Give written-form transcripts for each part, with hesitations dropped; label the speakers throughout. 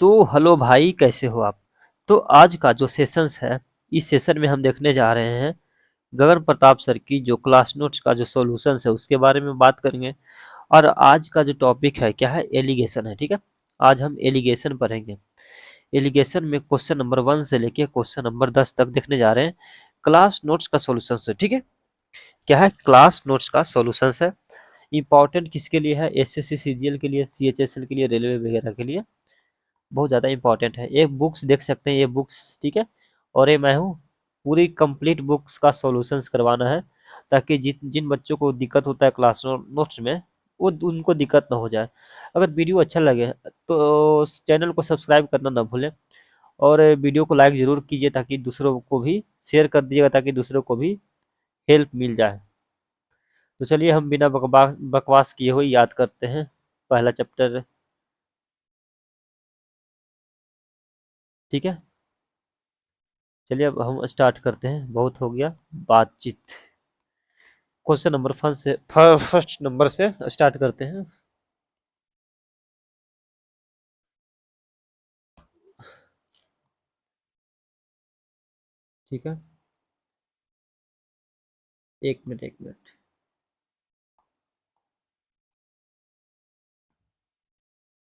Speaker 1: तो हेलो भाई, कैसे हो आप? तो आज का जो सेशंस है, इस सेशन में हम देखने जा रहे हैं गगन प्रताप सर की जो क्लास नोट्स का जो सॉल्यूशंस है उसके बारे में बात करेंगे। और आज का जो टॉपिक है क्या है, एलिगेशन है। ठीक है, आज हम एलिगेशन पढ़ेंगे। एलिगेशन में क्वेश्चन नंबर 1 से लेके क्वेश्चन नंबर 10 तक देखने जा रहे हैं। क्लास नोट्स का सॉल्यूशन है। ठीक है, क्या है क्लास नोट्स का सॉल्यूशंस है। इंपॉर्टेंट किसके लिए है? एसएससी सीजीएल के लिए, सीएचएसएल के लिए, रेलवे वगैरह के लिए बहुत ज़्यादा इंपॉर्टेंट है। ये बुक्स देख सकते हैं, ये बुक्स ठीक है। और ये मैं हूँ, पूरी कंप्लीट बुक्स का सॉल्यूशंस करवाना है, ताकि जिन जिन बच्चों को दिक्कत होता है क्लास नोट्स में, वो उनको दिक्कत ना हो जाए। अगर वीडियो अच्छा लगे तो चैनल को सब्सक्राइब करना ना भूलें, और वीडियो को लाइक ज़रूर कीजिए, ताकि दूसरों को भी शेयर कर दीजिएगा, ताकि दूसरों को भी हेल्प मिल जाए। तो चलिए हम बिना बकवास किए हुए याद करते हैं पहला चैप्टर। ठीक है, चलिए अब हम स्टार्ट करते हैं, बहुत हो गया बातचीत। क्वेश्चन नंबर फर्स्ट नंबर से स्टार्ट करते हैं। ठीक है, एक मिनट एक मिनट।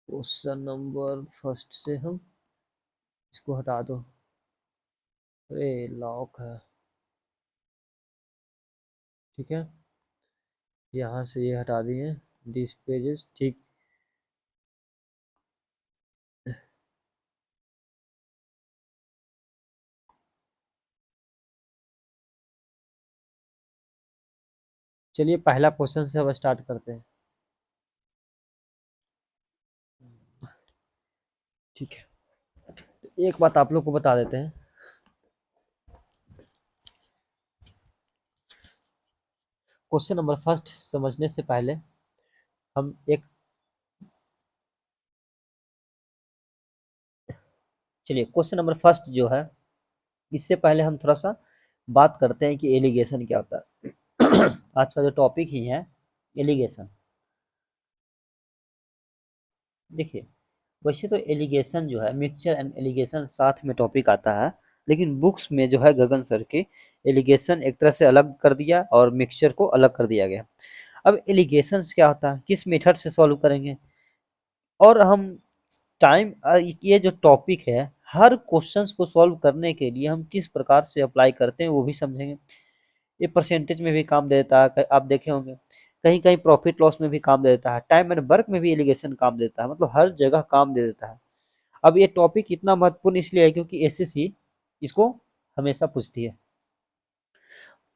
Speaker 1: क्वेश्चन नंबर फर्स्ट से हम इसको हटा दो। अरे लॉक है। ठीक है, यहाँ से ये हटा दिए, दिस पेजेस। ठीक, चलिए पहला क्वेश्चन से अब स्टार्ट करते हैं। ठीक है, तो एक बात आप लोग को बता देते हैं। क्वेश्चन नंबर फर्स्ट समझने से पहले हम एक, चलिए क्वेश्चन नंबर फर्स्ट जो है, इससे पहले हम थोड़ा सा बात करते हैं कि एलिगेशन क्या होता है। आज का जो टॉपिक ही है एलिगेशन। देखिए, वैसे तो एलिगेशन जो है, मिक्सचर एंड एलिगेशन साथ में टॉपिक आता है, लेकिन बुक्स में जो है गगन सर के, एलिगेशन एक तरह से अलग कर दिया और मिक्सचर को अलग कर दिया गया। अब एलिगेशंस क्या होता है, किस मेथड से सॉल्व करेंगे, और हम टाइम, ये जो टॉपिक है, हर क्वेश्चंस को सॉल्व करने के लिए हम किस प्रकार से अप्लाई करते हैं वो भी समझेंगे। ये परसेंटेज में भी काम दे देता है, आप देखे होंगे कहीं कहीं प्रॉफिट लॉस में भी काम दे देता है, टाइम एंड वर्क में भी एलिगेशन काम देता है, मतलब हर जगह काम दे देता है। अब ये टॉपिक इतना महत्वपूर्ण इसलिए है क्योंकि एसएससी इसको हमेशा पूछती है।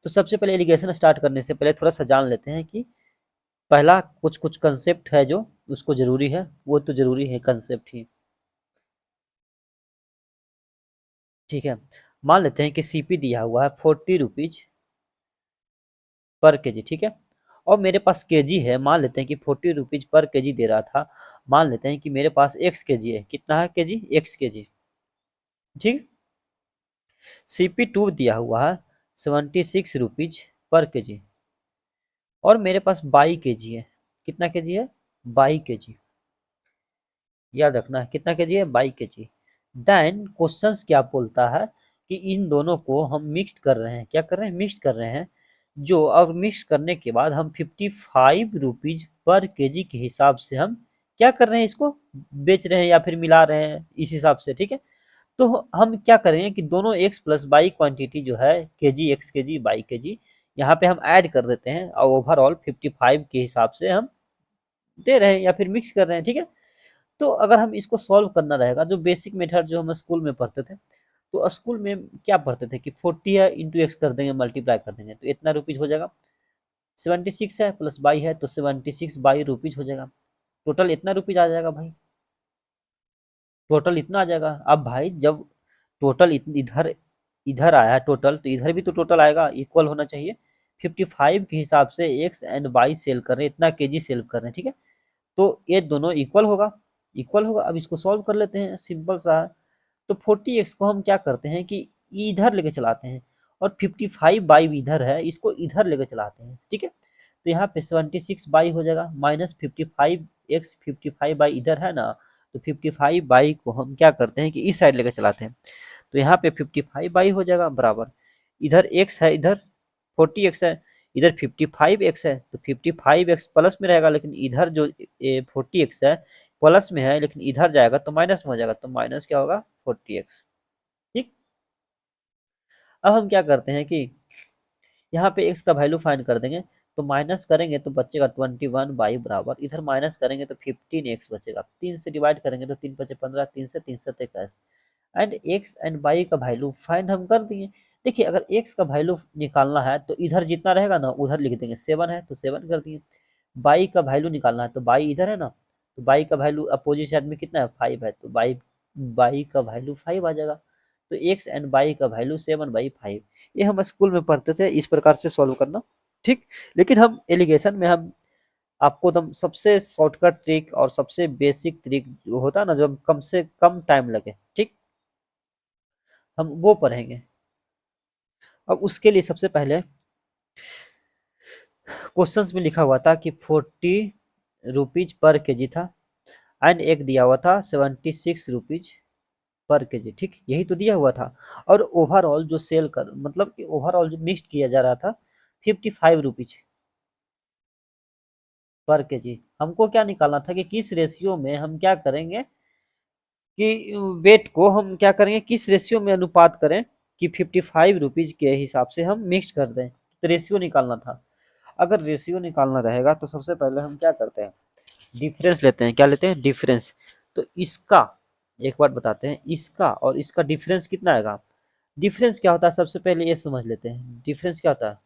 Speaker 1: तो सबसे पहले एलिगेशन स्टार्ट करने से पहले थोड़ा सा जान लेते हैं कि पहला कुछ कुछ कंसेप्ट है जो उसको जरूरी है, वो तो जरूरी है कंसेप्ट ही। ठीक है, मान लेते हैं कि सीपी दिया हुआ है 40 रुपीज पर केजी। ठीक है, और मेरे पास केजी है, मान लेते हैं कि 40 रुपीज पर केजी दे रहा था। मान लेते हैं कि मेरे पास एक्स केजी है, कितना है केजी, एक्स केजी। ठीक, CP2 दिया हुआ है 76 रुपीज पर केजी, और मेरे पास 22 केजी है। कितना केजी है, 22 केजी। याद रखना है कितना केजी है, 22 केजी। देन क्वेश्चंस क्या बोलता है कि इन दोनों को हम मिक्स कर रहे हैं, क्या कर रहे हैं, मिक्स कर रहे हैं। जो अब मिक्स करने के बाद हम 55 रुपीज पर केजी के हिसाब से हम क्या कर रहे हैं, इसको बेच रहे हैं या फिर मिला रहे हैं इस हिसाब से। ठीक है, तो हम क्या करेंगे कि दोनों एक्स प्लस बाई क्वांटिटी जो है, KG x KG by KG, यहाँ पे हम ऐड कर देते हैं, और ओवरऑल 55 के हिसाब से हम दे रहे हैं या फिर मिक्स कर रहे हैं। ठीक है, तो अगर हम इसको सॉल्व करना रहेगा, जो बेसिक मेथड जो हम स्कूल में पढ़ते थे, तो स्कूल में क्या पढ़ते थे कि 40 है इंटू एक्स कर देंगे, मल्टीप्लाई कर देंगे, तो इतना रुपीज हो जाएगा। 76 है प्लस बाई है तो 76 बाई रुपीज हो जाएगा। टोटल इतना रुपीज आ जाएगा भाई, टोटल इतना आ जाएगा। अब भाई जब टोटल इधर इधर आया टोटल, तो इधर भी तो टोटल आएगा, इक्वल होना चाहिए। 55 के हिसाब से एक्स एंड वाई सेल कर रहे हैं, इतना केजी सेल कर रहे हैं। ठीक है, तो ये दोनों इक्वल होगा, इक्वल होगा। अब इसको सॉल्व कर लेते हैं, सिंपल सा है। तो 40x को हम क्या करते हैं कि इधर लेके चलाते हैं, और 55 बाई इधर है, इसको इधर लेके चलाते हैं। ठीक है, तो यहाँ पे 76 बाई हो जाएगा, माइनस 55 एक्स, 55 बाई इधर है ना, तो 55/, को हम क्या करते हैं कि इस साइड लेकर चलाते हैं, तो यहाँ पे 55/, हो जाएगा बराबर, इधर x है, इधर 40x है, इधर 55x है, तो 55x प्लस में रहेगा, लेकिन इधर जो 40x है प्लस में है, लेकिन इधर जाएगा तो माइनस में हो जाएगा, तो माइनस क्या होगा 40x। ठीक, अब हम क्या करते हैं कि यहाँ पे x का वैल्यू फाइंड कर देंगे, तो माइनस करेंगे तो बचेगा 21/, बराबर इधर माइनस करेंगे तो 15x बचेगा, 3 से डिवाइड करेंगे तो 3 पचे 15, 3 से 3 7 21, एंड x एंड y का वैल्यू फाइंड हम कर दिए। देखिए अगर x का वैल्यू निकालना है तो इधर जितना रहेगा ना उधर लिख देंगे, 7 है तो 7 कर दिए, y का वैल्यू निकालना है तो y इधर है ना, तो y का वैल्यू अपोजिट साइड में कितना है 5 है, तो y का वैल्यू 5 आ जाएगा, तो x एंड y का वैल्यू 7/5। ये हम स्कूल में पढ़ते थे इस प्रकार से सॉल्व करना। ठीक, लेकिन हम एलिगेशन में हम आपको एकदम सबसे शॉर्टकट ट्रिक और सबसे बेसिक ट्रिक जो होता है ना, जो कम से कम टाइम लगे, ठीक, हम वो पढ़ेंगे। अब उसके लिए सबसे पहले क्वेश्चंस में लिखा हुआ था कि 40 रुपीज पर केजी था, एंड एक दिया हुआ था 76 रुपीज पर केजी। ठीक, यही तो दिया हुआ था, और ओवरऑल जो सेल कर मतलब कि ओवरऑल जो मिक्स किया जा रहा था 55 रुपीज पर केजी। हमको क्या निकालना था कि किस रेशियो में हम क्या करेंगे कि वेट को हम क्या करेंगे, किस रेशियो में अनुपात करें कि 55 रुपीज के हिसाब से हम मिक्स कर दें, तो रेशियो निकालना था। अगर रेशियो निकालना रहेगा तो सबसे पहले हम क्या करते हैं, डिफरेंस लेते हैं। क्या लेते हैं, डिफरेंस। तो इसका एक बार बताते हैं, इसका और इसका डिफरेंस कितना आएगा। डिफरेंस क्या होता है सबसे पहले ये समझ लेते हैं, डिफरेंस क्या होता है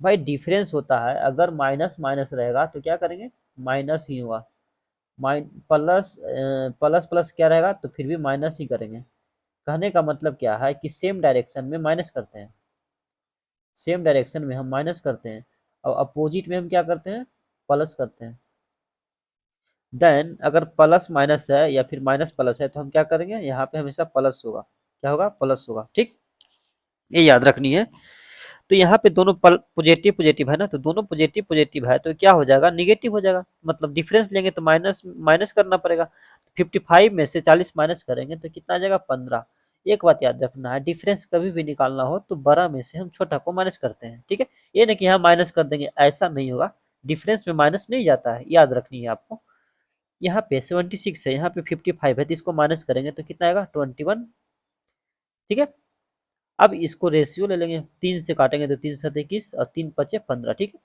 Speaker 1: भाई। डिफरेंस होता है अगर माइनस माइनस रहेगा तो क्या करेंगे, माइनस ही हुआ, माइन प्लस प्लस प्लस क्या रहेगा तो फिर भी माइनस ही करेंगे। कहने का मतलब क्या है कि सेम डायरेक्शन में माइनस करते हैं, सेम डायरेक्शन में हम माइनस करते हैं, और अपोजिट में हम क्या करते हैं, प्लस करते हैं। देन अगर प्लस माइनस है या फिर माइनस प्लस है तो हम क्या करेंगे, यहाँ पे हमेशा प्लस होगा, क्या होगा, प्लस होगा। ठीक, ये याद रखनी है। तो यहाँ पे दोनों पॉजिटिव पॉजिटिव है ना, तो दोनों पॉजिटिव पॉजिटिव है तो क्या हो जाएगा, निगेटिव हो जाएगा, मतलब डिफरेंस लेंगे तो माइनस माइनस करना पड़ेगा। 55 में से 40 माइनस करेंगे तो कितना आ जाएगा 15। एक बात याद रखना है, डिफरेंस कभी भी निकालना हो तो बड़ा में से हम छोटा को माइनस करते हैं। ठीक है, ये नहीं कि यहाँ माइनस कर देंगे, ऐसा नहीं होगा, डिफरेंस में माइनस नहीं जाता है, याद रखनी है आपको। यहाँ पे 76 है, यहाँ पे 55 है, तो इसको माइनस करेंगे तो कितना आएगा 21। ठीक है, अब इसको रेशियो ले लेंगे, 3 से काटेंगे तो 3 7 21 और 3 पचे 15। ठीक है,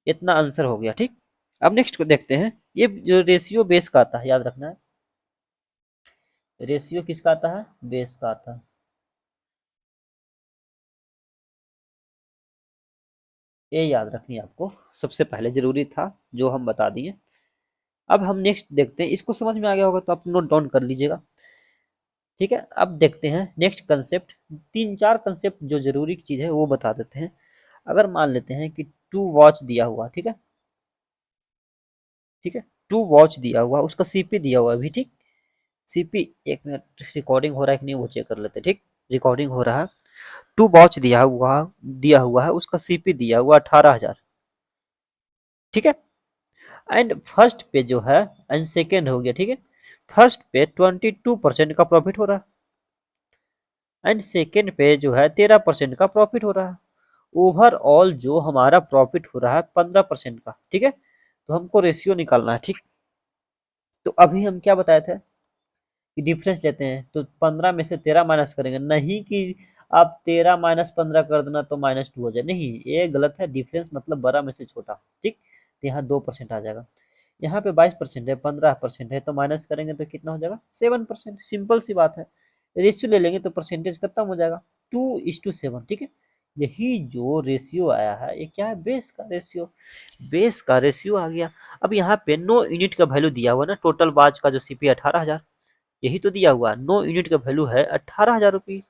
Speaker 1: इतना आंसर हो गया। ठीक, अब नेक्स्ट को देखते हैं, ये जो रेशियो बेस का आता है, याद रखना है, रेशियो किसका आता है, बेस का आता है। ये याद रखनी है आपको, सबसे पहले जरूरी था जो हम बता दिए। अब हम नेक्स्ट देखते हैं, इसको समझ में आ गया होगा तो आप नोट डाउन कर लीजिएगा। ठीक है, अब देखते हैं नेक्स्ट कंसेप्ट, 3 4 कंसेप्ट जो जरूरी चीज है वो बता देते हैं। अगर मान लेते हैं कि टू वॉच दिया हुआ, ठीक है, ठीक है, टू वॉच दिया हुआ, उसका सीपी दिया हुआ है भी। ठीक, सीपी, एक मिनट रिकॉर्डिंग हो रहा है कि नहीं वो चेक कर लेते हैं। ठीक, रिकॉर्डिंग हो रहा है। टू वॉच दिया हुआ है, उसका सीपी दिया हुआ 18,000। ठीक है, एंड फर्स्ट पे जो है, एंड सेकेंड हो गया। ठीक है, फर्स्ट पे 22% का प्रॉफिट हो रहा है, एंड सेकेंड पे जो है 13% का प्रॉफिट हो रहा है। ओवरऑल जो हमारा प्रॉफिट हो रहा है 15% का। ठीक है, तो हमको रेशियो निकालना है। ठीक, तो अभी हम क्या बताए थे कि डिफरेंस लेते हैं तो 15 में से 13 माइनस करेंगे, नहीं कि आप 13 - 15 कर देना तो -2 हो जाए, नहीं, ये गलत है। डिफरेंस मतलब बड़ा में से छोटा। ठीक, तो यहाँ 2% आ जाएगा, यहाँ पे 22% है, 15% है, तो माइनस करेंगे तो कितना हो जाएगा 7%। सिंपल सी बात है, रेशियो ले लेंगे तो परसेंटेज खत्म हो जाएगा, 2:7। ठीक है, यही जो रेशियो आया है ये क्या है, बेस का रेशियो, बेस का रेशियो आ गया। अब यहाँ पे 9 यूनिट का वैल्यू दिया हुआ ना, टोटल बाज का जो सीपी 18,000, यही तो दिया हुआ, 9 यूनिट का वैल्यू है 18,000 रुपये।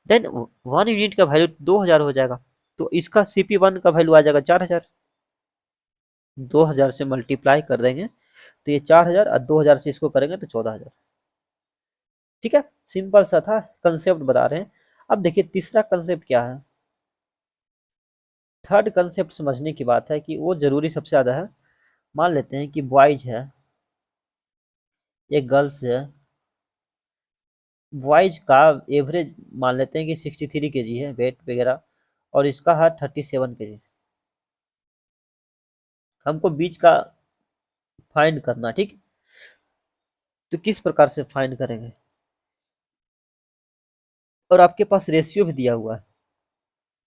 Speaker 1: देन 1 यूनिट का वैल्यू 2,000 हो जाएगा, तो इसका सीपी 1 का वैल्यू आ जाएगा 4,000। 2,000 से मल्टीप्लाई कर देंगे तो ये 4,000, और 2,000 से इसको करेंगे तो 14,000। ठीक है, सिंपल सा था, कंसेप्ट बता रहे हैं। अब देखिए तीसरा कंसेप्ट क्या है, थर्ड कंसेप्ट समझने की बात है कि वो जरूरी सबसे ज्यादा है। मान लेते हैं कि बॉयज है, एक गर्ल्स है, बॉयज का एवरेज मान लेते हैं कि 63 kg है वेट वगैरह, और इसका है 37 kg। हमको बीच का फाइंड करना, ठीक। तो किस प्रकार से फाइंड करेंगे, और आपके पास रेशियो भी दिया हुआ है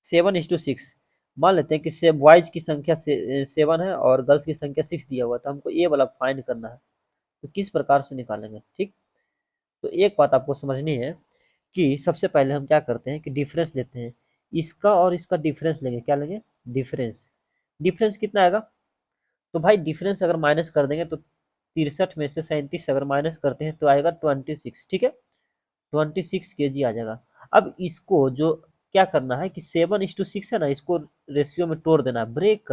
Speaker 1: 7:6। मान लेते हैं कि से बॉयज की संख्या से 7 है और गर्ल्स की संख्या 6 दिया हुआ है, तो हमको ये वाला फाइंड करना है। तो किस प्रकार से निकालेंगे, ठीक। तो एक बात आपको समझनी है कि सबसे पहले हम क्या करते हैं कि डिफरेंस लेते हैं, इसका और इसका डिफरेंस लेंगे। क्या लेंगे, डिफरेंस। डिफरेंस कितना आएगा, तो भाई डिफरेंस अगर माइनस कर देंगे तो 63 में से 37 अगर माइनस करते हैं तो आएगा 26, ठीक है। 26 kg आ जाएगा। अब इसको जो क्या करना है कि 7:6 है ना, इसको रेशियो में तोड़ देना, ब्रेक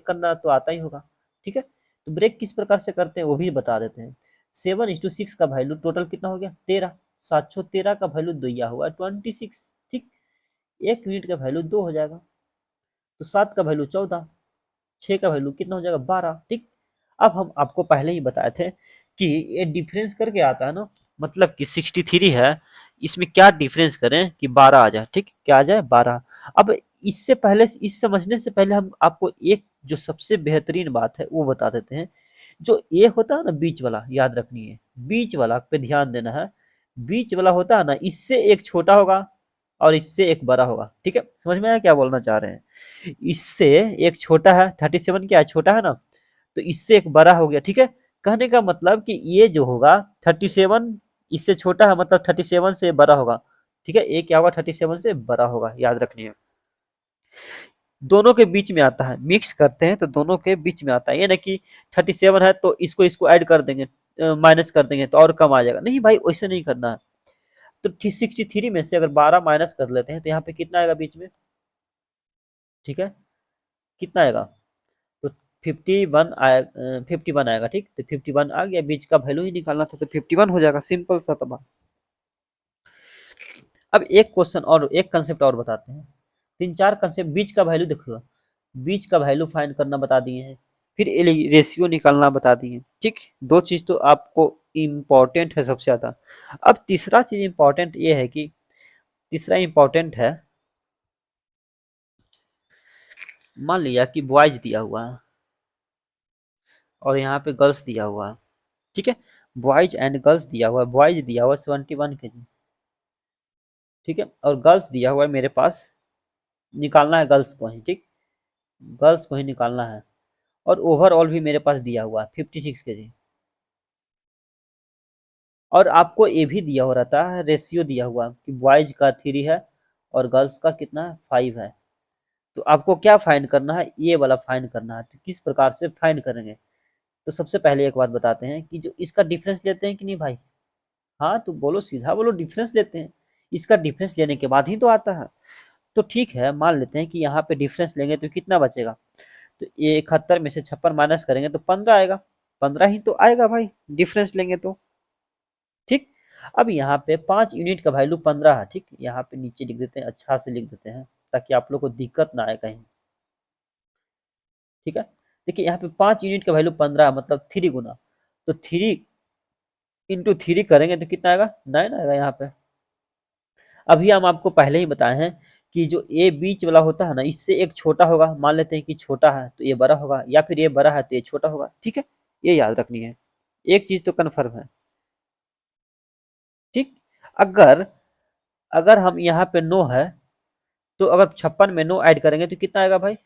Speaker 1: करना तो आता ही होगा, ठीक है। तो ब्रेक किस प्रकार से करते हैं वो भी बता देते हैं। 7:6 का वैल्यू टोटल कितना हो गया, 13। 713 का वैल्यू दिया हुआ 26, ठीक। 1 मिनट का वैल्यू 2 हो जाएगा, तो 7 का वैल्यू 14, 6 का वैल्यू कितना हो जाएगा 12, ठीक। अब हम आपको पहले ही बताए थे कि ये डिफरेंस करके आता है ना, मतलब कि 63 है, इसमें क्या डिफरेंस करें कि 12 आ जाए, ठीक। क्या आ जाए 12। अब इससे पहले, इस समझने से पहले हम आपको एक जो सबसे बेहतरीन बात है वो बता देते हैं। जो ए होता है ना बीच वाला, याद रखनी है, बीच वाला पे ध्यान देना है। बीच वाला होता है ना, इससे एक छोटा होगा और इससे एक बड़ा होगा, ठीक है। समझ में आया क्या बोलना चाह रहे हैं, इससे एक छोटा है, 37 क्या है, छोटा है ना, तो इससे एक बड़ा हो गया, ठीक है। कहने का मतलब कि ये जो होगा 37 इससे छोटा है, मतलब 37 से बड़ा होगा, ठीक है। ये क्या होगा, 37 से बड़ा होगा, याद रखनी है। दोनों के बीच में आता है, मिक्स करते हैं तो दोनों के बीच में आता है, ये ना कि 37 है तो इसको इसको ऐड कर देंगे, माइनस कर देंगे तो और कम आ जाएगा, नहीं भाई वैसे नहीं करना है। तो 63 में से अगर 12 माइनस कर लेते हैं तो यहाँ पे कितना आएगा बीच में, ठीक है। कितना आएगा, तो 51 आए, 51 आएगा, ठीक। तो 51 आ गया, बीच का वैल्यू ही निकालना था तो 51 हो जाएगा, सिंपल सा तबाह। अब एक क्वेश्चन और एक कंसेप्ट और बताते हैं, तीन चार कंसेप्ट। बीच का वैल्यू देखो, बीच का वैल्यू फाइंड करना बता दिए हैं, फिर रेशियो निकालना बता दिए, ठीक। दो चीज तो आपको इम्पोर्टेंट है सबसे ज्यादा। अब तीसरा चीज इम्पोर्टेंट ये है कि, तीसरा इम्पोर्टेंट है, मान लिया कि बॉयज दिया हुआ है और यहाँ पे गर्ल्स दिया हुआ है, ठीक है। बॉयज एंड गर्ल्स दिया हुआ है, बॉयज दिया हुआ है 71 kg, ठीक है, और गर्ल्स दिया हुआ है मेरे पास, निकालना है गर्ल्स को ही, ठीक। गर्ल्स को ही निकालना है, और ओवरऑल भी मेरे पास दिया हुआ है 56 kg। और आपको ये भी दिया हो रहता है, रेशियो दिया हुआ कि बॉयज का 3 है और गर्ल्स का कितना है 5 है। तो आपको क्या फाइंड करना है, ये वाला फाइंड करना है। तो किस प्रकार से फाइंड करेंगे, तो सबसे पहले एक बात बताते हैं कि जो इसका डिफरेंस लेते हैं कि नहीं भाई, हाँ तो बोलो, सीधा बोलो, डिफरेंस लेते हैं। इसका डिफरेंस लेने के बाद ही तो आता है। तो ठीक है, मान लेते हैं कि यहाँ पे डिफरेंस लेंगे तो कितना बचेगा, तो 71 में से 56 माइनस करेंगे तो 15 आएगा। 15 ही तो आएगा भाई, डिफरेंस लेंगे तो, ठीक। अब यहाँ पे 5 यूनिट का वैल्यू 15 है, ठीक। यहाँ पे नीचे लिख देते हैं, अच्छा से लिख देते हैं ताकि आप लोग को दिक्कत ना आए कहीं, ठीक है। देखिए यहाँ पे 5 यूनिट का वैल्यू 15 है, मतलब 3 गुना, तो 3 × 3 करेंगे तो कितना आएगा, 9 आएगा यहाँ पे। अभी हम आपको पहले ही बताए हैं कि जो ए बीच वाला होता है ना, इससे एक छोटा होगा, मान लेते हैं कि छोटा है तो ये बड़ा होगा, या फिर ये बड़ा है तो ये छोटा होगा, ठीक है। ये याद रखनी है, एक चीज तो कन्फर्म है, ठीक। अगर अगर हम यहाँ पे 9 है, तो अगर 56 में 9 ऐड करेंगे तो कितना आएगा भाई,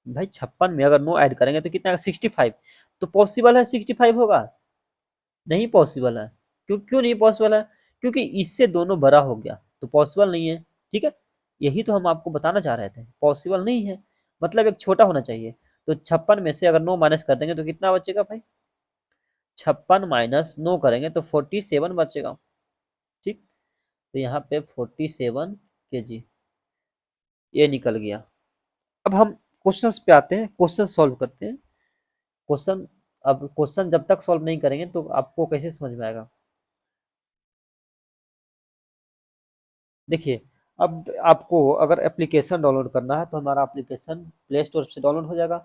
Speaker 1: भाई 56 में अगर 9 ऐड करेंगे तो कितना आएगा 65। तो पॉसिबल है 65 होगा, नहीं पॉसिबल है। क्यों क्यों नहीं पॉसिबल है, क्योंकि इससे दोनों बड़ा हो गया तो पॉसिबल नहीं है, ठीक है। यही तो हम आपको बताना चाह रहे थे, पॉसिबल नहीं है, मतलब एक छोटा होना चाहिए। तो 56 में से अगर 9 माइनस कर देंगे तो कितना बचेगा भाई, 56 - 9 करेंगे तो 47 बचेगा, ठीक। तो यहाँ पे 47 kg ये निकल गया। अब हम क्वेश्चंस पे आते हैं, क्वेश्चन सॉल्व करते हैं। क्वेश्चन, अब क्वेश्चन जब तक सॉल्व नहीं करेंगे तो आपको कैसे समझ में आएगा। देखिए, अब आपको अगर एप्लीकेशन डाउनलोड करना है तो हमारा एप्लीकेशन प्ले स्टोर से डाउनलोड हो जाएगा।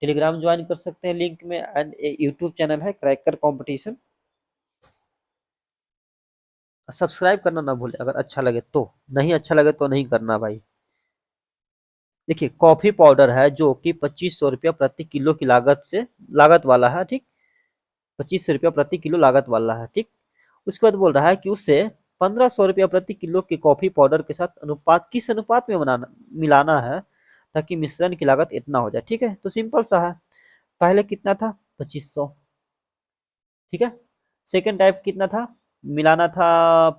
Speaker 1: टेलीग्राम ज्वाइन कर सकते हैं लिंक में, एंड यूट्यूब चैनल है क्रैकर कंपटीशन, सब्सक्राइब करना ना भूले अगर अच्छा लगे तो, नहीं अच्छा लगे तो नहीं करना भाई। देखिए कॉफी पाउडर है जो कि 2500 रुपया प्रति किलो की लागत वाला है, ठीक। 2500 रुपया प्रति किलो लागत वाला है, ठीक। उसके बाद बोल रहा है कि उसे 1500 रुपया प्रति किलो के कॉफी पाउडर के साथ अनुपात किस अनुपात में बनाना मिलाना है ताकि मिश्रण की लागत इतना हो जाए, ठीक है। तो सिंपल सा है, पहले कितना था 2500, ठीक है। सेकेंड टाइप कितना था, मिलाना था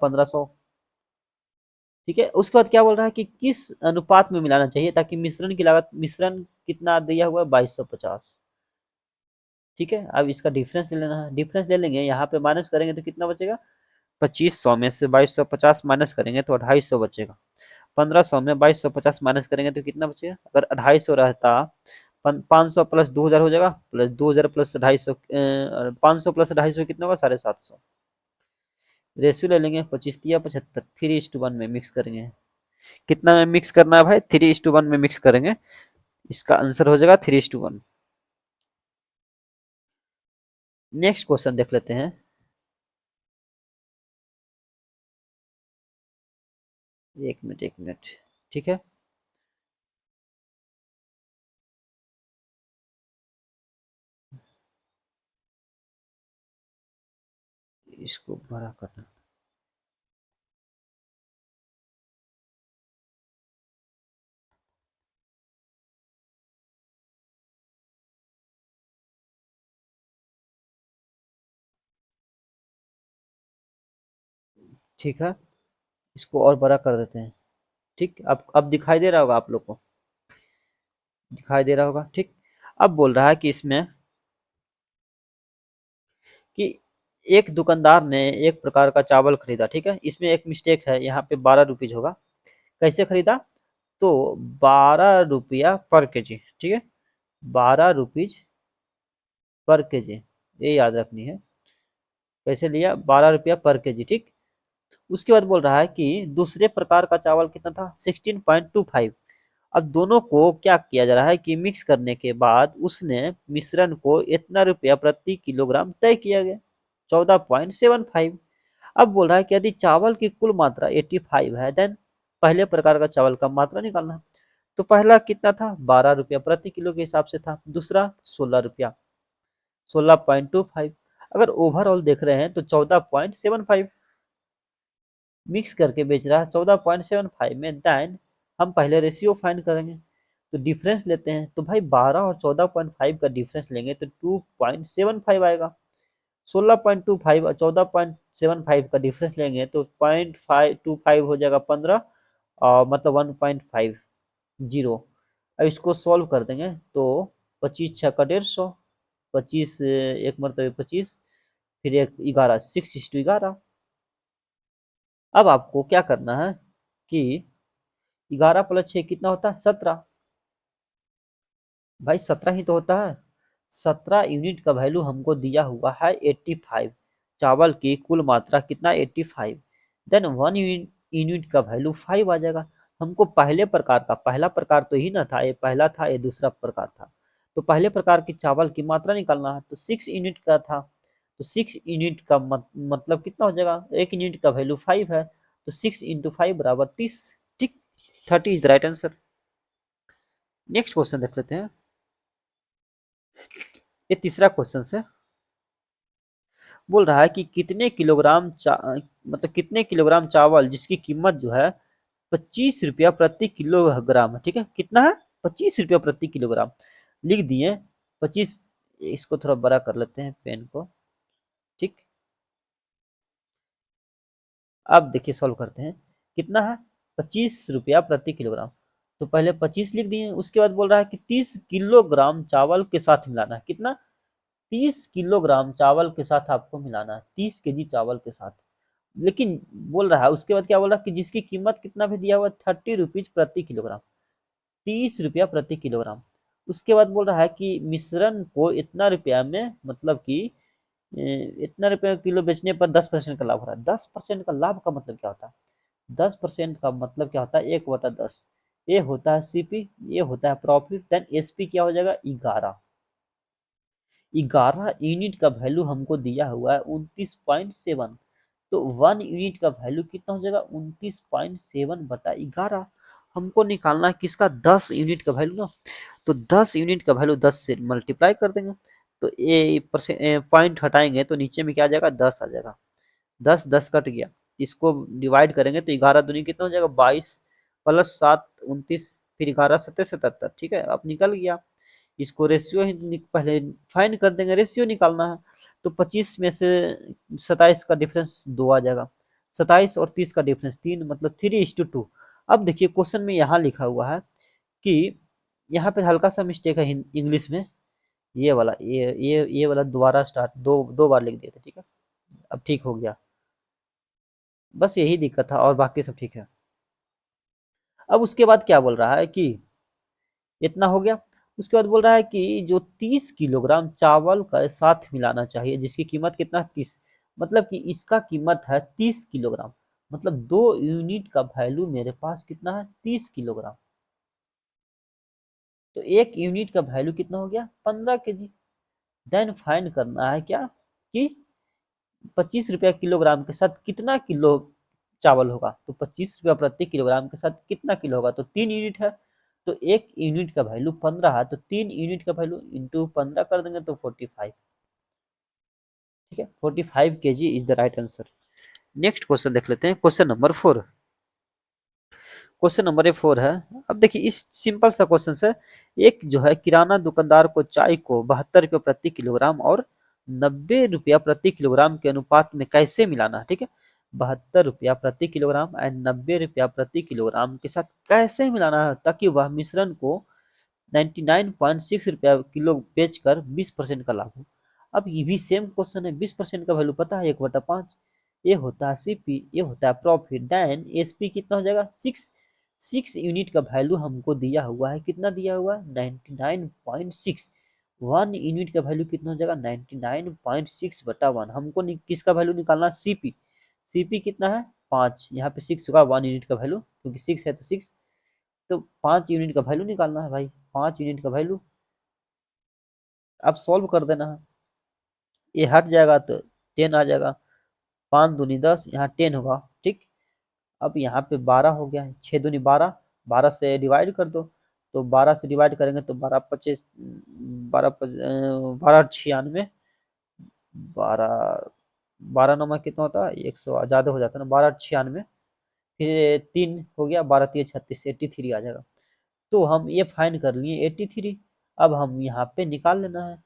Speaker 1: 1500, ठीक है। उसके बाद क्या बोल रहा है कि किस अनुपात में मिलाना चाहिए ताकि मिश्रण की लागत, मिश्रण कितना दिया हुआ है 2250, ठीक है। अब इसका डिफरेंस ले लेना है, डिफरेंस ले लेंगे, यहाँ पे माइनस करेंगे तो कितना बचेगा, 2500 में से 2250 माइनस करेंगे तो 250 बचेगा। 1500 में 2250 माइनस करेंगे तो कितना बचेगा, अगर 250 रहता 500 प्लस 2000 हो जाएगा, प्लस 2000 प्लस 250, 500 प्लस 250 कितना होगा 750। रेशियो ले लेंगे 25 या 75, 3:1 में मिक्स करेंगे। कितना में मिक्स करना है भाई, 3:1 में मिक्स करेंगे। इसका आंसर हो जाएगा 3:1। नेक्स्ट क्वेश्चन देख लेते हैं। एक मिनट एक मिनट, ठीक है। इसको बड़ा करना, ठीक है। इसको और बड़ा कर देते हैं, ठीक। अब दिखाई दे रहा होगा आप लोग को, दिखाई दे रहा होगा, ठीक। अब बोल रहा है कि इसमें कि एक दुकानदार ने एक प्रकार का चावल खरीदा, ठीक है। इसमें एक मिस्टेक है, यहाँ पे 12 रुपीज होगा। कैसे खरीदा, तो 12 रुपया पर केजी, ठीक है। 12 रुपीज पर केजी, ये याद रखनी है। कैसे लिया, 12 रुपया पर केजी, ठीक। उसके बाद बोल रहा है कि दूसरे प्रकार का चावल कितना था, 16.25। अब दोनों को क्या किया जा रहा है कि मिक्स करने के बाद उसने मिश्रण को इतना रुपया प्रति किलोग्राम तय किया गया, 14.75। अब बोल रहा है कि यदि चावल की कुल मात्रा 85 है, देन पहले प्रकार का चावल का मात्रा निकालना है। तो पहला कितना था, 12 रुपया प्रति किलो के हिसाब से था, दूसरा 16 रुपया, 16.25। अगर ओवरऑल देख रहे हैं तो 14.75 मिक्स करके बेच रहा है 14.75 में, देन हम पहले रेशियो फाइंड करेंगे। तो डिफरेंस लेते हैं, तो भाई 12 और 14.5 का डिफरेंस लेंगे तो 2.75 आएगा। 16.25 और 14.75 का डिफरेंस लेंगे तो 0.525 हो जाएगा 15, और मतलब 1.50। अब इसको सॉल्व कर देंगे तो 25 6 का 150, 25 एक मरतबे 25, फिर एक 11, 6:11। अब आपको क्या करना है कि 11 + 6 कितना होता है, 17। भाई 17 ही तो होता है। 17 यूनिट का वैल्यू हमको दिया हुआ है 85, चावल की कुल मात्रा कितना 85, देन 1 यूनिट का वैल्यू 5 आ जाएगा। हमको पहले प्रकार का, पहला प्रकार तो ही ना था, ये पहला था, ये दूसरा प्रकार था। तो पहले प्रकार की चावल की मात्रा निकालना है, तो 6 यूनिट का था, तो 6 यूनिट का मतलब कितना हो जाएगा, 1 यूनिट का वैल्यू 5 है, तो 6 × 5 बराबर 30, ठीक। 30 is the right answer. Next question देख लेते हैं। ये तीसरा क्वेश्चन है, बोल रहा है कि मतलब कितने किलोग्राम चावल जिसकी कीमत जो है 25 रुपया प्रति किलोग्राम है, ठीक है। कितना है, 25 रुपया प्रति किलोग्राम, लिख दिए 25। इसको थोड़ा बड़ा कर लेते हैं पेन को, ठीक। अब देखिए सॉल्व करते हैं, कितना है 25 रुपया प्रति किलोग्राम। तो पहले 25 लिख दिए, उसके बाद बोल रहा है कि 30 किलोग्राम चावल के साथ मिलाना है, कितना, 30 किलोग्राम चावल के साथ आपको मिलाना है, 30 केजी चावल के साथ। लेकिन बोल रहा है, उसके बाद क्या बोल रहा है कि जिसकी कीमत कितना भी दिया हुआ, 30 रुपीज प्रति किलोग्राम, 30 रुपया प्रति किलोग्राम। उसके बाद बोल रहा है कि मिश्रण को इतना रुपया में, मतलब कि इतना रुपये किलो बेचने पर 10% का लाभ हो रहा है। 10% का लाभ का मतलब क्या होता है, 10% का मतलब क्या होता है, 1/10। ये होता है सीपी, ये होता है प्रॉफिट, देन एसपी क्या हो जाएगा, 11। 11 यूनिट का वैल्यू हमको दिया हुआ है 29.7। तो 1 यूनिट का वैल्यू कितना हो जाएगा 29.7/11। हमको निकालना है किसका 10 यूनिट का वैल्यू ना। तो 10 यूनिट का वैल्यू 10 से मल्टीप्लाई कर देंगे। तो ए पॉइंट हटाएंगे तो नीचे में क्या आ जाएगा 10 आ जाएगा। 10 10 कट गया। इसको डिवाइड करेंगे तो 11 दूनी कितना हो जाएगा 22 प्लस 7 29 फिर 11 सत्तर 77। ठीक है अब निकल गया। इसको रेशियो ही पहले फाइंड कर देंगे, रेशियो निकालना है। तो 25 में से 27 का डिफरेंस 2 आ जाएगा। 27 और 30 का डिफरेंस 3 मतलब 3:2। अब देखिए क्वेश्चन में यहाँ लिखा हुआ है कि यहाँ पे हल्का सा मिस्टेक है इंग्लिश में। ये वाला दोबारा स्टार्ट दो दो बार लिख दिए थे। ठीक है अब ठीक हो गया। बस यही दिक्कत था और बाकी सब ठीक है। अब उसके बाद क्या बोल रहा है कि इतना हो गया। उसके बाद बोल रहा है कि जो 30 किलोग्राम चावल का साथ मिलाना चाहिए जिसकी कीमत कितना है 30। मतलब कि इसका कीमत है 30 किलोग्राम। मतलब 2 यूनिट का वैल्यू मेरे पास कितना है 30 किलोग्राम। तो 1 यूनिट का वैल्यू कितना हो गया 15 kg। देन फाइंड करना है क्या कि 25 रुपया किलोग्राम के साथ कितना किलो चावल होगा। तो 25 रुपया प्रति किलोग्राम के साथ कितना किलो होगा। तो 3 यूनिट है। तो 1 यूनिट का वैल्यू 15 है तो 3 यूनिट का वैल्यू इंटू 15 कर देंगे तो 45। ठीक है 45 kg is the right answer. Next question देख लेते हैं क्वेश्चन नंबर 4। क्वेश्चन नंबर 4 है। अब देखिए इस सिंपल सा क्वेश्चन से एक जो है किराना दुकानदार को चाय को 72 रुपये प्रति किलोग्राम और 90 रुपया प्रति किलोग्राम के अनुपात में कैसे मिलाना है। ठीक है 72 रुपया प्रति किलोग्राम एंड 90 रुपया प्रति किलोग्राम के साथ कैसे मिलाना है ताकि वह मिश्रण को 99.6 रुपया किलो बेचकर 20% का लाभ हो। अब ये भी सेम क्वेश्चन है। 20% का वैल्यू पता है 1/5। ये होता है सीपी, ये होता है प्रॉफिट। देन एसपी कितना हो जाएगा 6। 6 यूनिट का वैल्यू हमको दिया हुआ है। कितना दिया हुआ है 99.6। 1 यूनिट का वैल्यू कितना हो जाएगा 99.6/1। हमको किसका वैल्यू निकालना है सीपी। सीपी कितना है 5। यहाँ पे 6 होगा 1 यूनिट का वैल्यू क्योंकि 6 है तो 6। तो 5 यूनिट का वैल्यू निकालना है भाई। 5 यूनिट का वैल्यू अब सॉल्व कर देना है। ये हट जाएगा तो 10 आ जाएगा। 5 दूनी 10 यहाँ 10 होगा। ठीक अब यहाँ पे 12 हो गया है। 6 दूनी 12। 12 से डिवाइड कर दो। तो 12 से डिवाइड करेंगे तो 12×25 12×96। 12 12 नंबर कितना होता है 100 ज़्यादा हो जाता है ना 12×96। फिर 3 हो गया 12×3 = 36 83 आ जाएगा। तो हम ये फाइंड कर लिए 83। अब हम यहाँ पे निकाल लेना है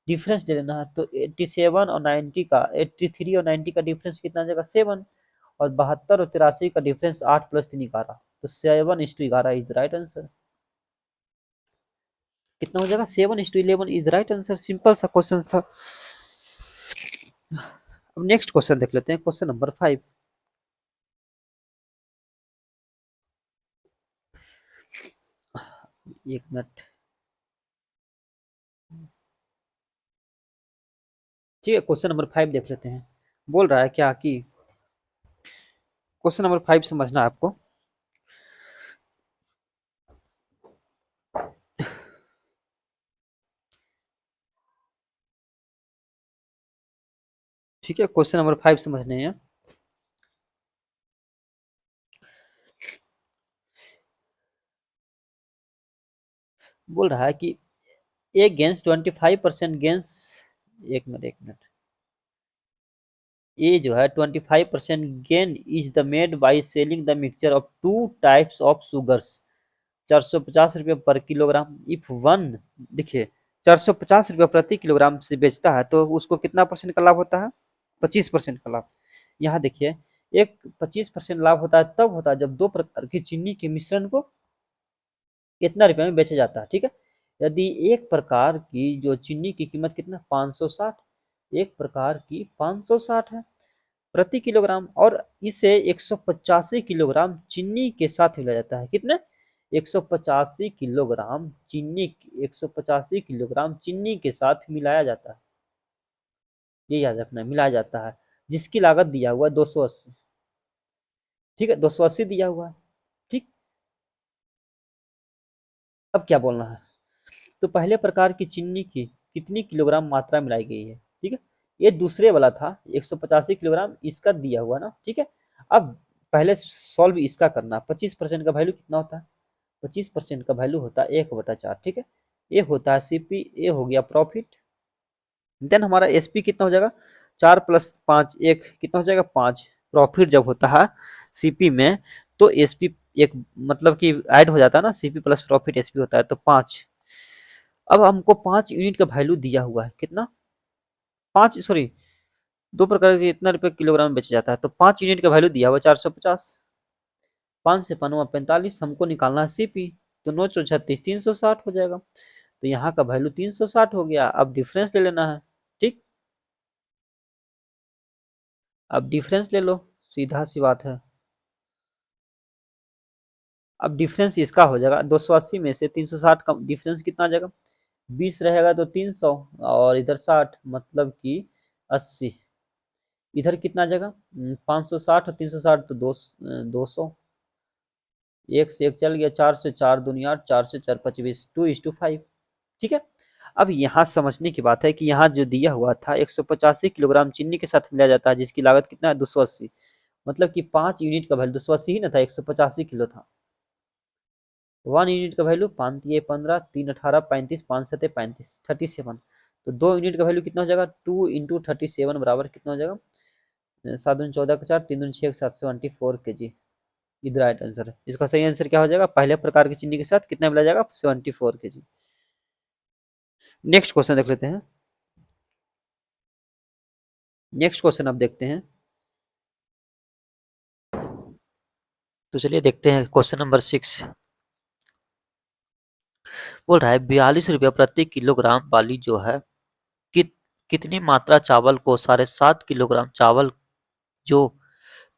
Speaker 1: डिफरेंस दे देना है। तो 87 और 90 का 83 और 90 का डिफरेंस कितना आ जाएगा 7। और 72 और 83 का डिफरेंस 8 + 3 11। तो 7:11 इज द राइट आंसर। कितना हो जाएगा 7:11 is the right answer. Simple सा क्वेश्चन था। अब नेक्स्ट क्वेश्चन देख लेते हैं क्वेश्चन नंबर 5। एक मिनट। ठीक है क्वेश्चन नंबर 5 देख लेते हैं। बोल रहा है क्या कि क्वेश्चन नंबर 5 समझना है आपको। ठीक है क्वेश्चन नंबर 5 समझने हैं। बोल रहा है कि ए गेंस 25% गेंस। एक मिनट। ये जो है 25% gain is the made by selling the mixture of 2 types of sugars 450 रुपये पर किलोग्राम। इफ वन देखिए 450 रुपये प्रति किलोग्राम से बेचता है तो उसको कितना परसेंट का लाभ होता है 25% का लाभ। यहाँ देखिए एक 25% लाभ होता है तब होता है जब 2 प्रकार की चीनी के मिश्रण को इतना रुपये में बेचा जाता है। ठीक है यदि एक प्रकार की जो चीनी की कीमत कितना 560 एक प्रकार की 560 है प्रति किलोग्राम और इसे 185 किलोग्राम चीनी के साथ मिलाया जाता है। कितने 185 किलोग्राम चीनी 185 किलोग्राम चीनी के साथ मिलाया जाता है। ये याद रखना है मिलाया जाता है जिसकी लागत दिया हुआ है 280। ठीक है 280 दिया हुआ है। ठीक अब क्या बोलना है। तो पहले प्रकार की चीनी की कितनी किलोग्राम मात्रा मिलाई गई है। ठीक है ये दूसरे वाला था 185 किलोग्राम, इसका दिया हुआ ना, ठीक है। अब पहले सॉल्व इसका करना। 25% का वैल्यू कितना होता है? 25% का वैल्यू होता है 1/4, ठीक है। ये होता है सीपी, ये हो गया प्रॉफिट। देन हमारा एसपी कितना हो जाएगा? 4 + 5 1 कितना हो जाएगा? 5। प्रॉफिट जब होता है सीपी में तो एसपी एक मतलब कि ऐड हो जाता है ना, सीपी प्लस प्रॉफिट एसपी होता है तो 5। अब हमको 5 यूनिट का वैल्यू दिया हुआ है, कितना? 5 सॉरी 2 प्रकार के इतना रुपये किलोग्राम बेचा जाता है, तो 5 यूनिट का वैल्यू दिया हुआ 450। 5 से 5 45, हमको निकालना है सीपी। तो 9 × 36 360 हो जाएगा। तो यहाँ का वैल्यू 360 हो गया। अब डिफरेंस ले लेना है, ठीक। अब डिफरेंस ले लो, सीधा सी बात है। अब डिफरेंस इसका हो जाएगा 280 में से 360 का डिफरेंस कितना आ जाएगा? 20 रहेगा तो 300, और इधर 60 मतलब कि 80। इधर कितना आ जाएगा? 560 और 360 तो 200। एक से एक चल गया, 4 से 4 दूनी 8, 4 से 4 25, 2:5, ठीक है। अब यहाँ समझने की बात है कि यहाँ जो दिया हुआ था 185 किलोग्राम चीनी के साथ मिलाया जाता है, जिसकी लागत कितना है? 280। मतलब कि 5 यूनिट का वैल्यू 280 ही ना था, 185 किलो था। 1 यूनिट का वैल्यू 5×3 = 15, 3×18 = 35, 5×7 = 35, 37। तो 2 यूनिट का वैल्यू कितना हो जाएगा? 2 × 37 बराबर कितना हो जाएगा? 7×14 = 4, 3×6 = 774 kg। इधर राइट आंसर है। इसका सही आंसर क्या हो जाएगा? पहले प्रकार की चीनी के साथ कितना मिला जाएगा? 74 kg। नेक्स्ट क्वेश्चन देख लेते हैं। नेक्स्ट क्वेश्चन अब देखते हैं। तो चलिए देखते हैं क्वेश्चन नंबर 6। बोल रहा है 42 रुपया प्रति किलोग्राम वाली जो है कितनी मात्रा चावल को 7.5 किलोग्राम चावल जो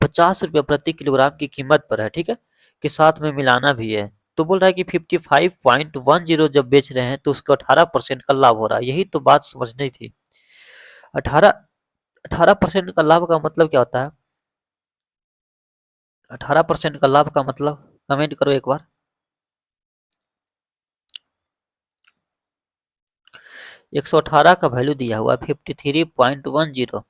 Speaker 1: 50 रुपया प्रति किलोग्राम की कीमत पर है, ठीक है, के साथ में मिलाना भी है। तो बोल रहा है कि 55.10 जब बेच रहे हैं तो उसको 18% का लाभ हो रहा है। यही तो बात समझनी थी। 18% का लाभ का मतलब क्या होता है? 18% का लाभ का मतलब कमेंट करो एक बार। 118 का वैल्यू दिया हुआ है 53.10।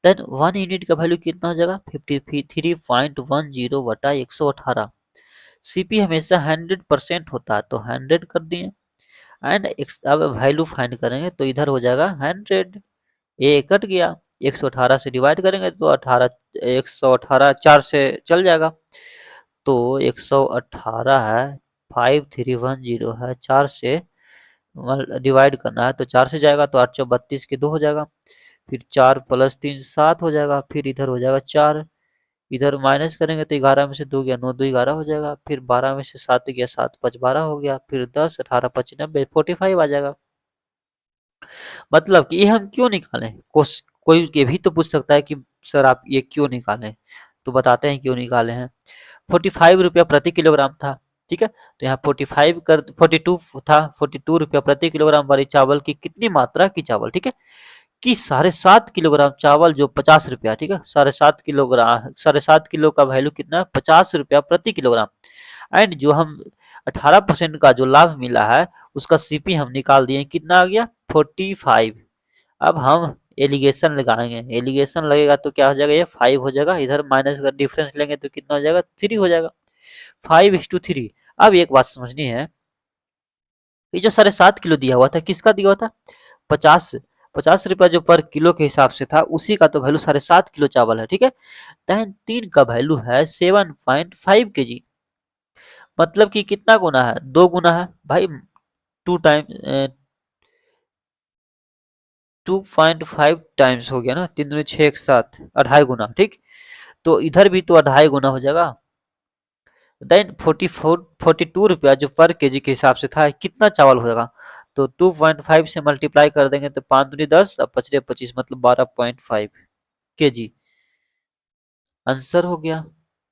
Speaker 1: देन 1 यूनिट का वैल्यू कितना हो जाएगा? 53.10 बटा 118। सीपी हमेशा 100% होता है तो 100 कर दिए। एंड अब वैल्यू फाइंड करेंगे तो इधर हो जाएगा 100। ये कट गया, 118 से डिवाइड करेंगे तो 18, 118 4 से चल जाएगा। तो 118 है, 5310 है, 4 से डिवाइड करना है तो 4 से जाएगा तो 832 के 2 हो जाएगा। फिर 4 + 3 7 हो जाएगा। फिर इधर हो जाएगा 4, इधर माइनस करेंगे तो 11 में से 2 गया 9 2 11 हो जाएगा। फिर 12 में से 7 गया 7 5 12 हो गया। फिर 10 18 25 90 45 आ जाएगा। मतलब कि ये हम क्यों निकालें? कोई ये भी तो पूछ सकता है कि सर आप ये क्यों निकालें, तो बताते हैं क्यों निकाले हैं। 45 रुपया प्रति किलोग्राम था, ठीक है। तो यहाँ 45 कर 42 था, 42 रुपया प्रति किलोग्राम वाली चावल की कितनी मात्रा की चावल, ठीक है, कि 7.5 किलोग्राम चावल जो 50 रुपया, ठीक है, 7.5 किलोग्राम 7.5 किलो का वैल्यू कितना है? 50 रुपया प्रति किलोग्राम। एंड जो हम 18% का जो लाभ मिला है उसका सीपी हम निकाल दिए, कितना आ गया? 45। अब हम एलिगेशन लगाएंगे, एलिगेशन लगेगा तो क्या हो जाएगा? ये 5 हो जाएगा। इधर माइनस का डिफरेंस लेंगे तो कितना हो जाएगा? 3 हो जाएगा। 5:3। अब एक बात समझनी है, ये जो 7.5 किलो दिया हुआ था किसका दिया हुआ था? 50 50 रुपया जो पर किलो के हिसाब से था उसी का तो वैल्यू 7.5 किलो चावल है, ठीक है। देन 3 का वैल्यू है 7.5 kg। मतलब कि कितना गुना है? 2 गुना है भाई। 2 टाइम 2.5 टाइम्स हो गया ना, 3 दूनी 6 एक साथ 2.5 गुना, ठीक। तो इधर भी तो 2.5 गुना हो जाएगा। देन 42 रुपया जो पर केजी के हिसाब से था कितना चावल हो जाएगा? तो 2.5 से मल्टीप्लाई कर देंगे तो 5 दूनी 10 और 5 25 मतलब 12.5 kg आंसर हो गया।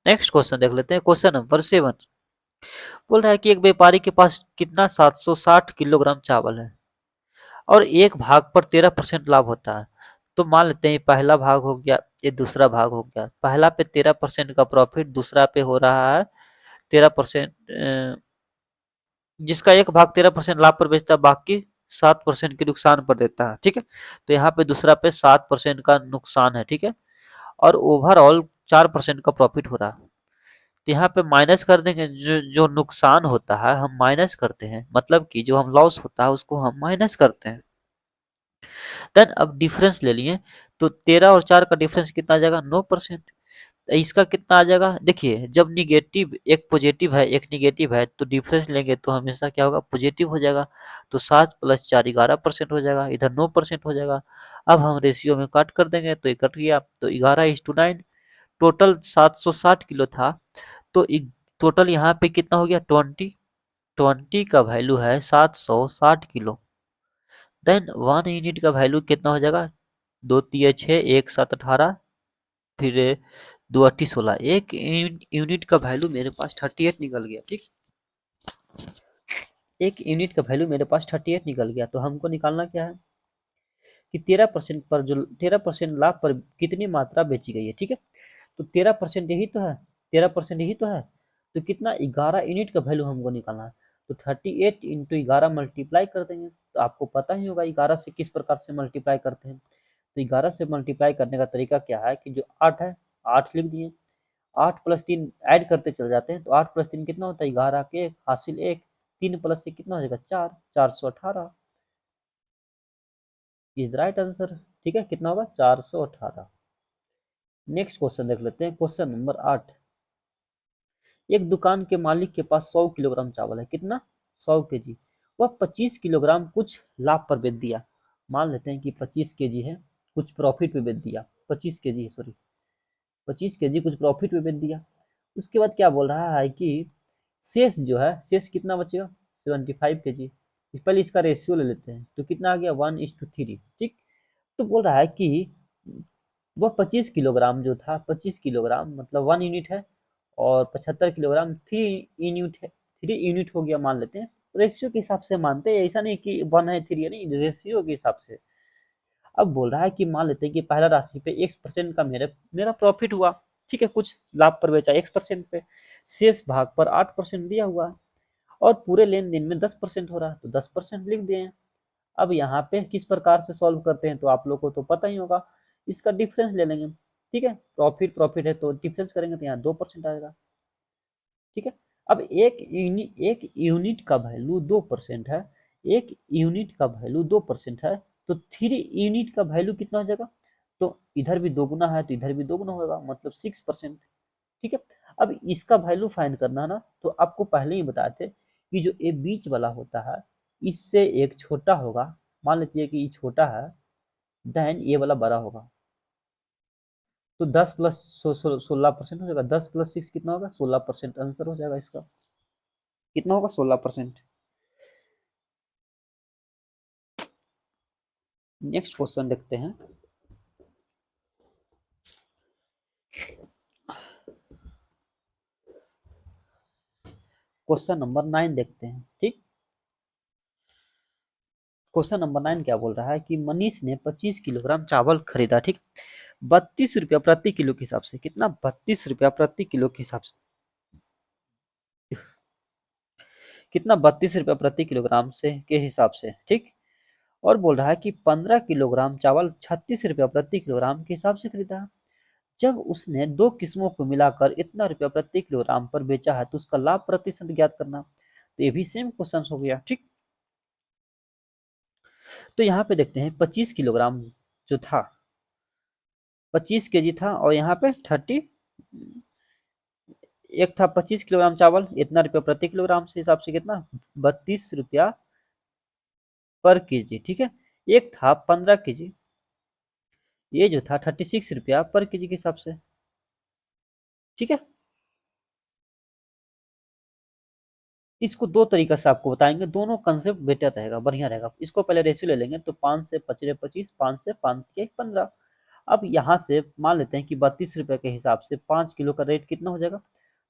Speaker 1: नेक्स्ट क्वेश्चन देख लेते हैं, क्वेश्चन नंबर 7। बोल रहा है कि एक व्यापारी के पास कितना 760 किलोग्राम चावल है और एक भाग पर 13% लाभ होता है। तो मान लेते हैं पहला भाग हो गया, ये दूसरा भाग हो गया। पहला पे 13% का प्रॉफिट, दूसरा पे हो रहा है 13%, जिसका एक भाग 13% लाभ पर बेचता है, बाकी 7% के नुकसान पर देता है, ठीक है। तो यहाँ पे दूसरा पे 7% का नुकसान है, ठीक है। और ओवरऑल 4% का प्रॉफिट हो रहा है। तो यहाँ पे माइनस कर देंगे, जो जो नुकसान होता है हम माइनस करते हैं, मतलब कि जो हम लॉस होता है उसको हम माइनस करते हैं। देन अब डिफरेंस ले लिए, तो 13 और 4 का डिफरेंस कितना आ जाएगा, 9%। इसका कितना आ जाएगा, देखिए जब निगेटिव एक पॉजिटिव है एक निगेटिव है तो डिफरेंस लेंगे तो हमेशा क्या होगा, पॉजिटिव हो जाएगा। तो 7 + 4 11% हो जाएगा, इधर 9% हो जाएगा। अब हम रेशियो में काट कर देंगे तो ये कट गया, तो 11:9। टोटल 760 किलो था, तो टोटल यहाँ पे कितना हो गया, 20 का वैल्यू है 760 किलो। देन 1 यूनिट का वैल्यू कितना हो जाएगा, 2×3 = 6, 1×7 = 18, फिर 2×8 = 16। एक यूनिट का वैल्यू मेरे पास 38 निकल गया, ठीक। एक यूनिट का वैल्यू मेरे पास 38 निकल गया। तो हमको निकालना क्या है कि 13% पर जो 13% लाभ पर कितनी मात्रा बेची गई है, ठीक है। तो 13% यही तो है, 13% यही तो है। तो कितना, 11 यूनिट का वैल्यू हमको निकालना है। तो 38 × 11 मल्टीप्लाई कर देंगे, तो आपको पता ही होगा 11 से किस प्रकार से मल्टीप्लाई करते हैं। तो 11 से मल्टीप्लाई करने का तरीका क्या है कि जो 8 है, 8 लिख दिए, 8 + 3 ऐड करते चले जाते हैं, तो 8 + 3 कितना होता है, 11 के हासिल 1, 3 + 1 कितना हो जाएगा, 4, 418 इज द राइट आंसर, ठीक है। कितना होगा, 418। नेक्स्ट क्वेश्चन देख लेते हैं, क्वेश्चन नंबर 8। एक दुकान के मालिक के पास 100 किलोग्राम चावल है, कितना, 100 kg। वह 25 किलोग्राम कुछ लाभ पर बेच दिया। मान लेते हैं कि 25 kg है, कुछ प्रॉफिट पे बेच दिया, 25 kg सॉरी, 25 kg कुछ प्रॉफिट में बेच दिया। उसके बाद क्या बोल रहा है कि शेष जो है, शेष कितना बचेगा, 75 kg। पहले इसका रेशियो ले लेते हैं, तो कितना आ गया, 1:3, ठीक। तो बोल रहा है कि वह 25 किलोग्राम जो था, 25 किलोग्राम मतलब 1 यूनिट है, और 75 किलोग्राम 3 यूनिट है, 3 यूनिट हो गया मान लेते हैं। रेशियो के हिसाब से मानते हैं, ऐसा नहीं कि 1 है 3 है, नहीं, रेशियो के हिसाब से। अब बोल रहा है कि मान लेते हैं कि पहला राशि पे X% का मेरा मेरा प्रॉफिट हुआ, ठीक है, कुछ लाभ पर बेचा X% पे, शेष भाग पर 8% दिया हुआ है, और पूरे लेन देन में 10% हो रहा है, तो 10% लिख दिए हैं। अब यहाँ पे किस प्रकार से सॉल्व करते हैं, तो आप लोग को तो पता ही होगा, इसका डिफरेंस ले लेंगे, ठीक है। प्रॉफिट प्रॉफिट है तो डिफरेंस करेंगे तो यहाँ 2% आएगा, ठीक है। अब एक यूनिट का वैल्यू 2% है, एक यूनिट का वैल्यू 2% है, तो 3 यूनिट का वैल्यू कितना हो जाएगा, तो इधर भी दोगुना है तो इधर भी दोगुना होगा, मतलब 6%, ठीक है। अब इसका वैल्यू फाइंड करना है ना, तो आपको पहले ही बताए थे कि जो ये बीच वाला होता है, इससे एक छोटा होगा, मान लेते हैं कि ये छोटा है, देन ये वाला बड़ा होगा। तो 10 + 16% हो जाएगा, 10 + 6 कितना होगा, 16% आंसर हो जाएगा इसका, कितना होगा, 16%। नेक्स्ट क्वेश्चन देखते हैं, क्वेश्चन नंबर 9 देखते हैं, ठीक। क्वेश्चन नंबर 9 क्या बोल रहा है कि मनीष ने 25 किलोग्राम चावल खरीदा, ठीक। 32 रुपया प्रति किलो के हिसाब से, कितना, 32 रुपया प्रति किलो के हिसाब से, कितना, 32 रुपया प्रति किलोग्राम से के हिसाब से, ठीक। और बोल रहा है कि 15 किलोग्राम चावल 36 रुपया प्रति किलोग्राम के हिसाब से खरीदा। जब उसने दो किस्मों को मिलाकर इतना रुपया प्रति किलोग्राम पर बेचा है, तो उसका लाभ प्रतिशत ज्ञात करना। तो ये भी सेम क्वेश्चन हो गया, ठीक। तो यहाँ पे देखते हैं 25 किलोग्राम जो था, 25 kg था, और यहाँ पे 30, एक था 25 किलोग्राम चावल, इतना रुपया प्रति किलोग्राम से हिसाब से कितना, 32 रुपया पर केजी, ठीक है। एक था 15 kg, ये जो था 36 रुपया पर केजी के हिसाब से, ठीक है। इसको दो तरीका से आपको बताएंगे, दोनों कंसेप्ट बेटर रहेगा, बढ़िया रहेगा। इसको पहले रेशियो ले लेंगे, तो 5 से 5 25, 5 से 5 के 15। अब यहाँ से मान लेते हैं कि 32 रुपये के हिसाब से 5 किलो का रेट कितना हो जाएगा,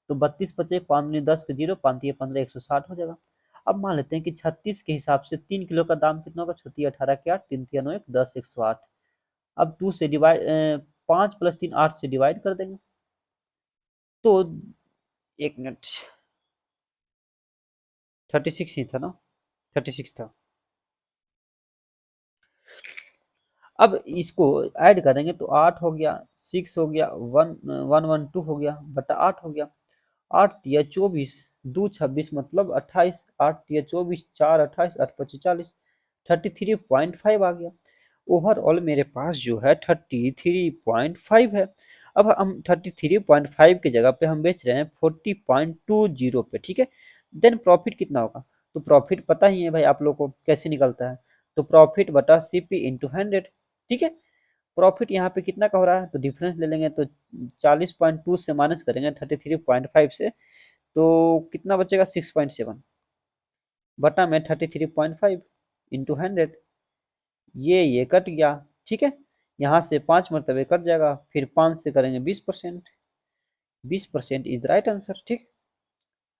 Speaker 1: तो 32 × 5 = 5 × 10 = 0, 5 × 15 = 160 हो जाएगा। अब मान लेते हैं कि 36 के हिसाब से 3 किलो का दाम कितना होगा, 18 के 8, 3 3 9 1 10 108। अब 2 से डिवाइड, 5 + 3 8 से डिवाइड कर देंगे, तो 1 मिनट, 36 ही था ना, 36 था। अब इसको ऐड करेंगे तो 8 हो गया, 6 हो गया, 112 हो गया बटा 8 हो गया। 8 तिया 24, 2 26 मतलब 28, 8 तिया 24, 4 28, 8 25 40, 33.5 आ गया। ओवरऑल मेरे पास जो है 33.5 है। अब हम 33.5 की जगह पे हम बेच रहे हैं 40.20 पे, ठीक है। देन प्रॉफिट कितना होगा? तो प्रॉफिट पता ही है भाई आप लोग को कैसे निकलता है, तो प्रॉफिट बटा सीपी इंटू 100, ठीक है। प्रॉफिट यहाँ पे कितना का हो रहा है, तो डिफरेंस ले लेंगे, तो 40.2 से माइनस करेंगे 33.5 से, तो कितना बचेगा 6.7 बटा में 33.5 इंटू 100, ये कट गया, ठीक है। यहाँ से 5 मरतबे कट जाएगा, फिर 5 से करेंगे 20%, 20% इज द राइट आंसर, ठीक।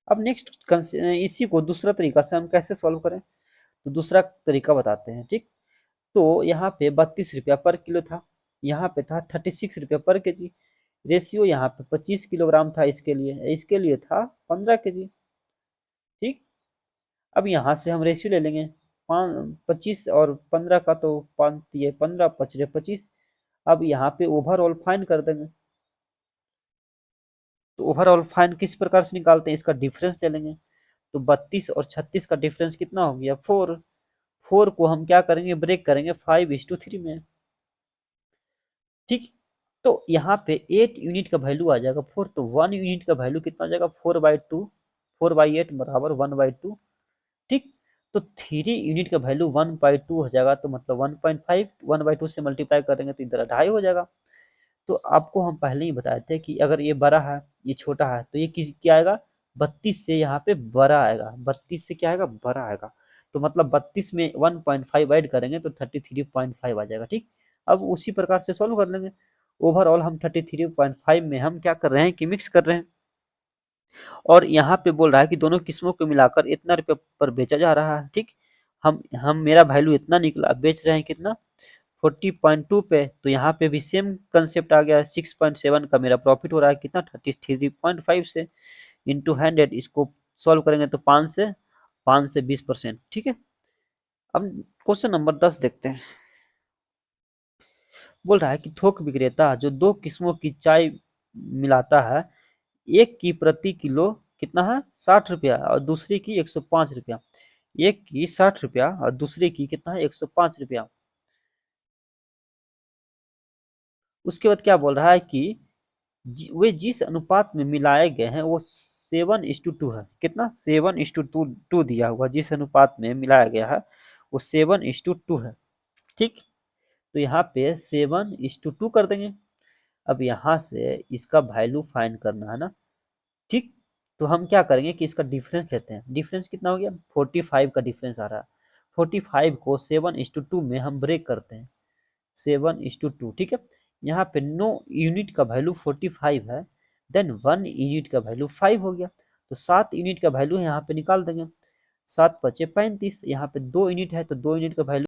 Speaker 1: अब नेक्स्ट इसी को दूसरा तरीका से हम कैसे सॉल्व करें, तो दूसरा तरीका बताते हैं, ठीक। तो यहाँ पे 32 रुपया पर किलो था, यहाँ पे था 36 रुपया पर केजी। रेशियो यहाँ पे 25 किलोग्राम था, इसके लिए था 15 केजी, ठीक। अब यहाँ से हम रेशियो ले लेंगे, 25 और 15 का, तो 5 15 पचरे 25। अब यहाँ पे ओवरऑल फाइन कर देंगे, तो ओवरऑल फाइन किस प्रकार से निकालते हैं, इसका डिफरेंस ले लेंगे। तो 32 और 36 का डिफरेंस कितना हो गया 4। 4 को हम क्या करेंगे, ब्रेक करेंगे 5:3 में, ठीक। तो यहाँ पे 8 यूनिट का वैल्यू आ जाएगा 4, तो 1 यूनिट का वैल्यू कितना आ जाएगा 4/2, 4/8 बराबर 1/2, ठीक। तो 3 यूनिट का वैल्यू 1/2 हो जाएगा, तो मतलब 1.5, 1/2 से मल्टीप्लाई करेंगे तो इधर 2.5 हो जाएगा। तो आपको हम पहले ही बताए थे कि अगर ये बड़ा है ये छोटा है, तो ये किस क्या आएगा, 32 से यहाँ पे बड़ा आएगा, 32 से क्या आएगा, बड़ा आएगा। तो मतलब 32 में 1.5 ऐड करेंगे तो 33.5 आ जाएगा, ठीक। अब उसी प्रकार से सॉल्व कर लेंगे। ओवरऑल हम 33.5 में हम क्या कर रहे हैं कि मिक्स कर रहे हैं, और यहाँ पे बोल रहा है कि दोनों किस्मों को मिलाकर इतना रुपये पर बेचा जा रहा है, ठीक। हम मेरा वैल्यू इतना निकला, बेच रहे हैं कितना 40.2 पे, तो यहाँ पे भी सेम कंसेप्ट आ गया, 6.7 का मेरा प्रॉफिट हो रहा है कितना 33.5 से इंटू 100, इसको सॉल्व करेंगे तो 5 से 20%, ठीक है। अब क्वेश्चन नंबर 10 देखते हैं। बोल रहा है कि थोक विक्रेता जो दो किस्मों की चाय मिलाता है, एक की प्रति किलो कितना है 60 रुपया और दूसरी की 105 रुपया, एक की 60 रुपया और दूसरी की कितना है 105 रुपया। उसके बाद क्या बोल रहा है कि वे जिस अनुपात में मिलाए गए हैं वो 7:2 है, कितना 7:2 दिया हुआ, जिस अनुपात में मिलाया गया है वो 7:2 है, ठीक। तो यहाँ पे 7:2 कर देंगे। अब यहाँ से इसका वैल्यू फाइंड करना है ना, ठीक। तो हम क्या करेंगे कि इसका डिफरेंस लेते हैं, डिफरेंस कितना हो गया 45 का डिफरेंस आ रहा है। 45 को 7:2 में हम ब्रेक करते हैं, 7:2, ठीक है। यहाँ पे नो यूनिट का वैल्यू 45 है, देन 1 यूनिट का वैल्यू 5 हो गया, तो 7 यूनिट का वैल्यू यहाँ पे निकाल देंगे, 7 पचे 35, यहाँ पे 2 यूनिट है तो 2 यूनिट का वैल्यू